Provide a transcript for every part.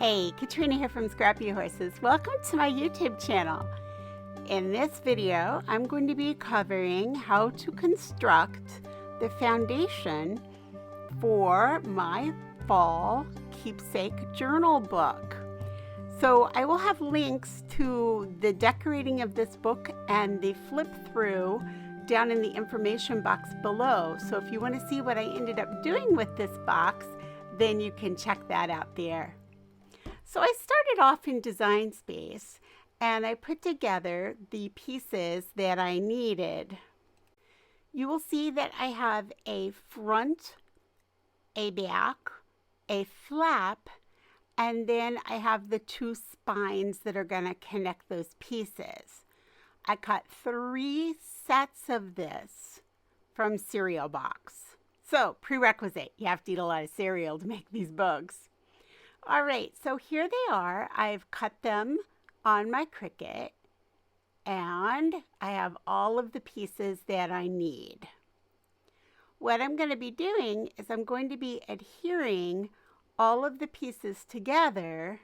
Hey, Katrina here from Scrappy Horses. Welcome to my YouTube channel. In this video, I'm going to be covering how to construct the foundation for my fall keepsake journal book. So I will have links to the decorating of this book and the flip through down in the information box below. So if you want to see what I ended up doing with this box, then you can check that out there. So I started off in Design Space and I put together the pieces that I needed. You will see that I have a front, a back, a flap, and then I have the two spines that are going to connect those pieces. I cut 3 sets of this from cereal box. So prerequisite, you have to eat a lot of cereal to make these books. All right, so here they are. I've cut them on my Cricut, and I have all of the pieces that I need. What I'm going to be doing is I'm going to be adhering all of the pieces together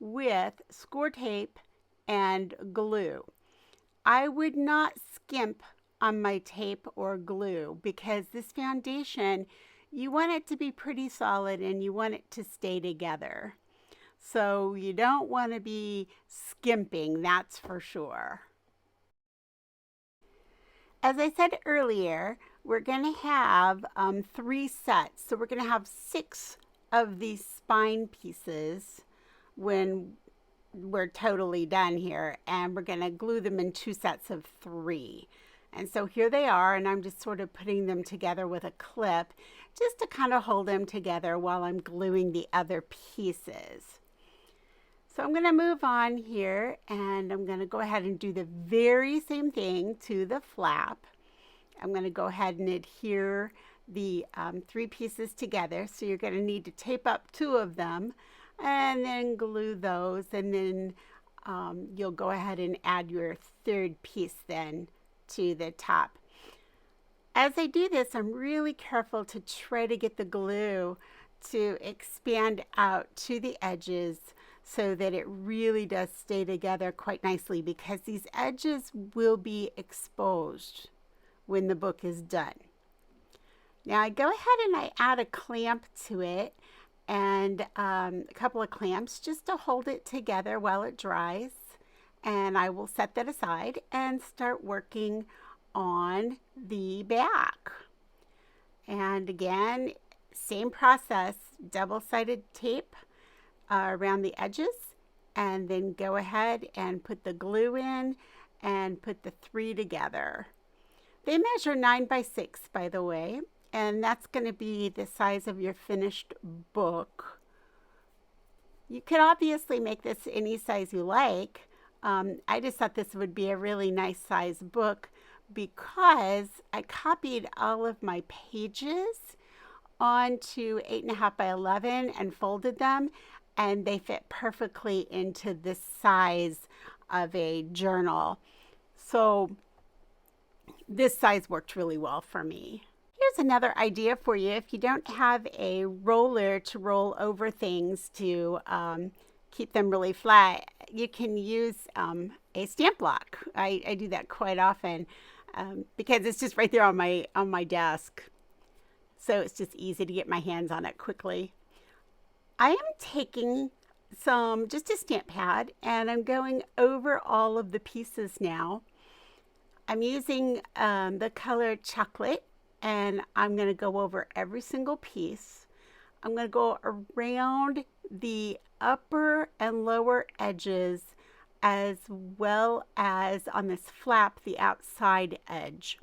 with score tape and glue. I would not skimp on my tape or glue because this foundation, you want it to be pretty solid and you want it to stay together. So you don't want to be skimping, that's for sure. As I said earlier, we're going to have 3 sets. So we're going to have 6 of these spine pieces when we're totally done here. And we're going to glue them in 2 sets of 3. And so here they are, and I'm just sort of putting them together with a clip just to kind of hold them together while I'm gluing the other pieces. So I'm going to move on here, and I'm going to go ahead and do the very same thing to the flap. I'm going to go ahead and adhere the 3 pieces together. So you're going to need to tape up 2 of them and then glue those, and then you'll go ahead and add your 3rd piece then to the top. As I do this, I'm really careful to try to get the glue to expand out to the edges so that it really does stay together quite nicely, because these edges will be exposed when the book is done. Now I go ahead and I add a clamp to it and a couple of clamps just to hold it together while it dries. And I will set that aside and start working on the back. And again, same process, double-sided tape around the edges, and then go ahead and put the glue in and put the 3 together. They measure 9 by 6, by the way, and that's going to be the size of your finished book. You could obviously make this any size you like. I just thought this would be a really nice size book because I copied all of my pages onto 8.5 by 11 and folded them, and they fit perfectly into this size of a journal. So this size worked really well for me. Here's another idea for you. If you don't have a roller to roll over things to keep them really flat, you can use a stamp block. I do that quite often because it's just right there on my desk. So it's just easy to get my hands on it quickly. I am taking just a stamp pad, and I'm going over all of the pieces now. I'm using the color chocolate, and I'm going to go over every single piece. I'm going to go around the upper and lower edges, as well as on this flap, the outside edge.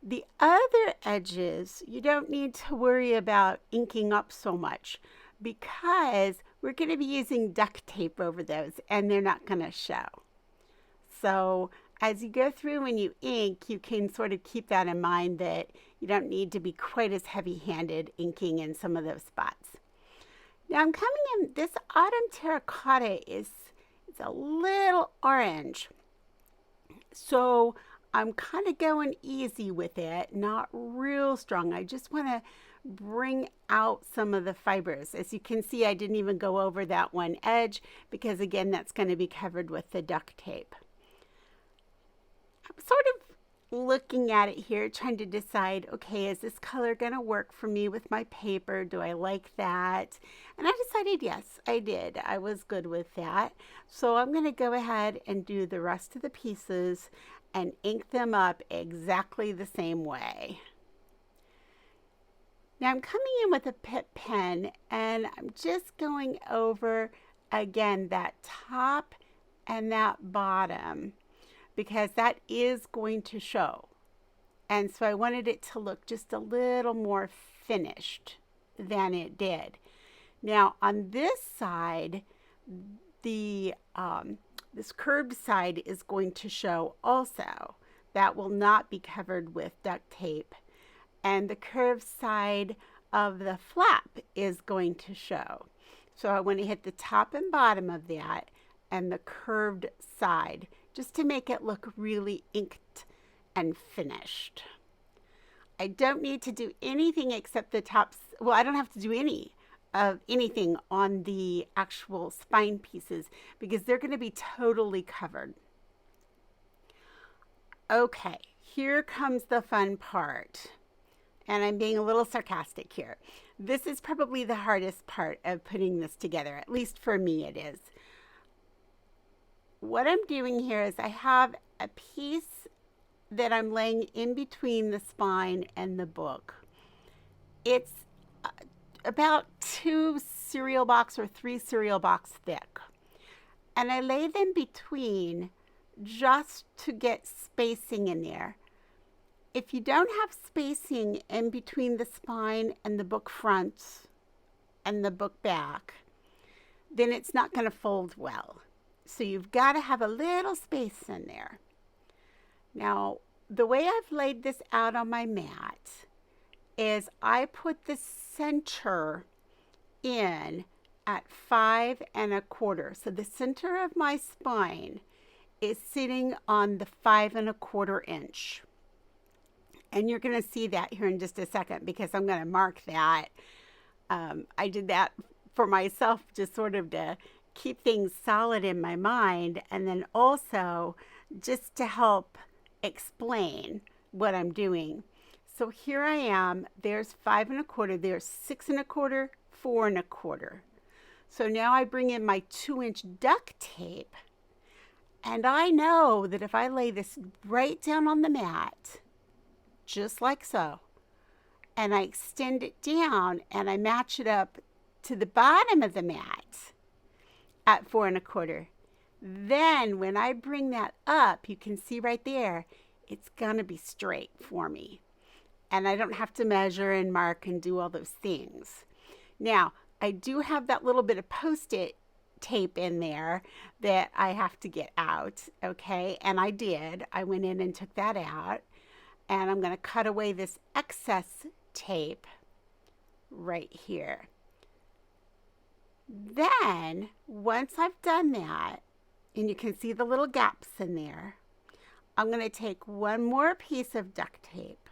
The other edges, you don't need to worry about inking up so much because we're going to be using duct tape over those, and they're not going to show. So as you go through when you ink, you can sort of keep that in mind, that you don't need to be quite as heavy-handed inking in some of those spots. Now I'm coming in, this autumn terracotta is a little orange. So I'm kind of going easy with it, not real strong. I just want to bring out some of the fibers. As you can see, I didn't even go over that one edge because again, that's going to be covered with the duct tape. I'm sort of looking at it here, trying to decide, okay, is this color going to work for me with my paper? Do I like that? And I decided yes, I did. I was good with that. So I'm going to go ahead and do the rest of the pieces and ink them up exactly the same way. Now I'm coming in with a Pitt pen and I'm just going over again that top and that bottom because that is going to show. And so I wanted it to look just a little more finished than it did. Now on this side, the this curved side is going to show also. That will not be covered with duct tape. And the curved side of the flap is going to show. So I want to hit the top and bottom of that and the curved side just to make it look really inked and finished. I don't need to do anything except the tops. Well, I don't have to do anything on the actual spine pieces because they're going to be totally covered. Okay, here comes the fun part. And I'm being a little sarcastic here. This is probably the hardest part of putting this together, at least for me it is. What I'm doing here is I have a piece that I'm laying in between the spine and the book. It's about 2 cereal box or 3 cereal box thick. And I lay them between just to get spacing in there. If you don't have spacing in between the spine and the book front and the book back, then it's not going to fold well. So you've got to have a little space in there. Now, the way I've laid this out on my mat is I put the center in at 5 1/4. So the center of my spine is sitting on the 5 1/4 inch. And you're going to see that here in just a second because I'm going to mark that. I did that for myself just sort of to keep things solid in my mind and then also just to help explain what I'm doing. So here I am. There's 5 1/4. There's 6 1/4, 4 1/4. So now I bring in my 2-inch duct tape. And I know that if I lay this right down on the mat, just like so, and I extend it down and I match it up to the bottom of the mat at 4 1/4. Then when I bring that up, you can see right there, it's gonna be straight for me. And I don't have to measure and mark and do all those things. Now, I do have that little bit of Post-it tape in there that I have to get out, okay? And I did. I went in and took that out. And I'm going to cut away this excess tape right here. Then, once I've done that, and you can see the little gaps in there, I'm going to take one more piece of duct tape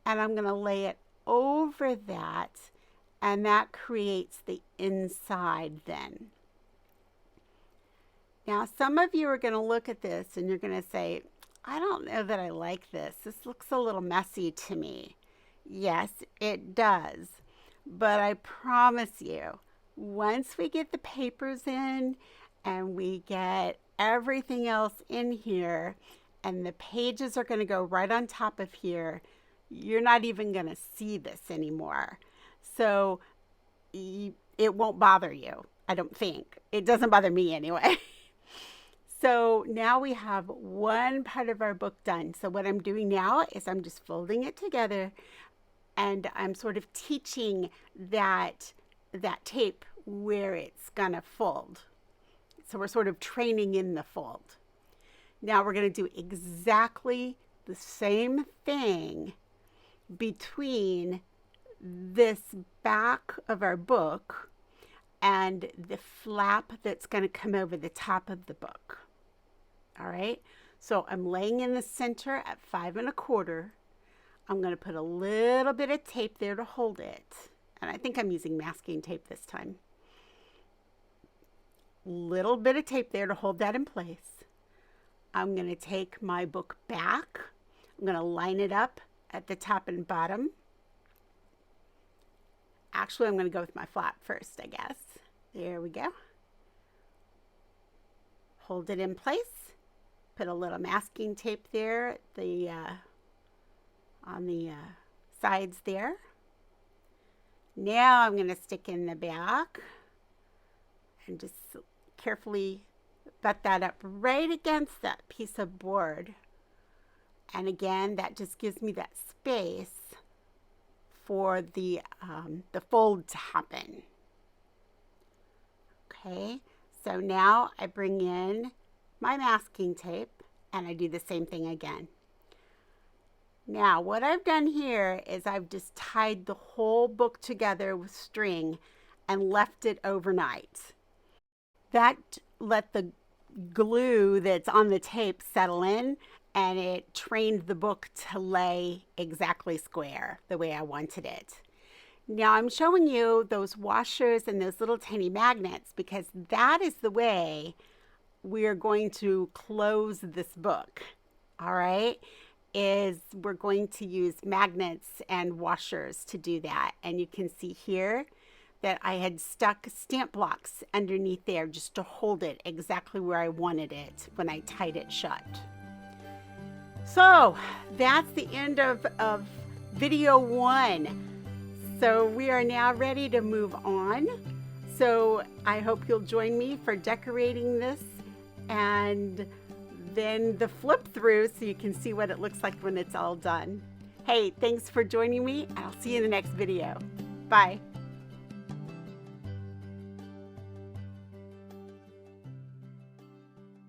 and I'm going to lay it over that, and that creates the inside then. Now, some of you are going to look at this and you're going to say, I don't know that I like this. This looks a little messy to me. Yes, it does. But I promise you, once we get the papers in and we get everything else in here and the pages are going to go right on top of here, you're not even going to see this anymore. So it won't bother you, I don't think. It doesn't bother me anyway. So now we have one part of our book done. So what I'm doing now is I'm just folding it together and I'm sort of teaching that tape where it's gonna fold. So we're sort of training in the fold. Now we're gonna do exactly the same thing between this back of our book and the flap that's gonna come over the top of the book. All right, So I'm laying in the center at 5 1/4. I'm going to put a little bit of tape there to hold it. And I think I'm using masking tape this time. Little bit of tape there to hold that in place. I'm going to take my book back. I'm going to line it up at the top and bottom. Actually, I'm going to go with my flap first, I guess. There we go. Hold it in place. Put a little masking tape there at on the sides there. Now I'm going to stick in the back and just carefully butt that up right against that piece of board. And again, that just gives me that space for the fold to happen. Okay, so now I bring in my masking tape and I do the same thing again. Now what I've done here is I've just tied the whole book together with string and left it overnight. That let the glue that's on the tape settle in, and it trained the book to lay exactly square the way I wanted it. Now I'm showing you those washers and those little tiny magnets because that is the way we are going to close this book. All right, we're going to use magnets and washers to do that. And you can see here that I had stuck stamp blocks underneath there just to hold it exactly where I wanted it when I tied it shut. So that's the end of video 1. So we are now ready to move on. So I hope you'll join me for decorating this and then the flip through so you can see what it looks like when it's all done. Hey, thanks for joining me, and I'll see you in the next video. Bye.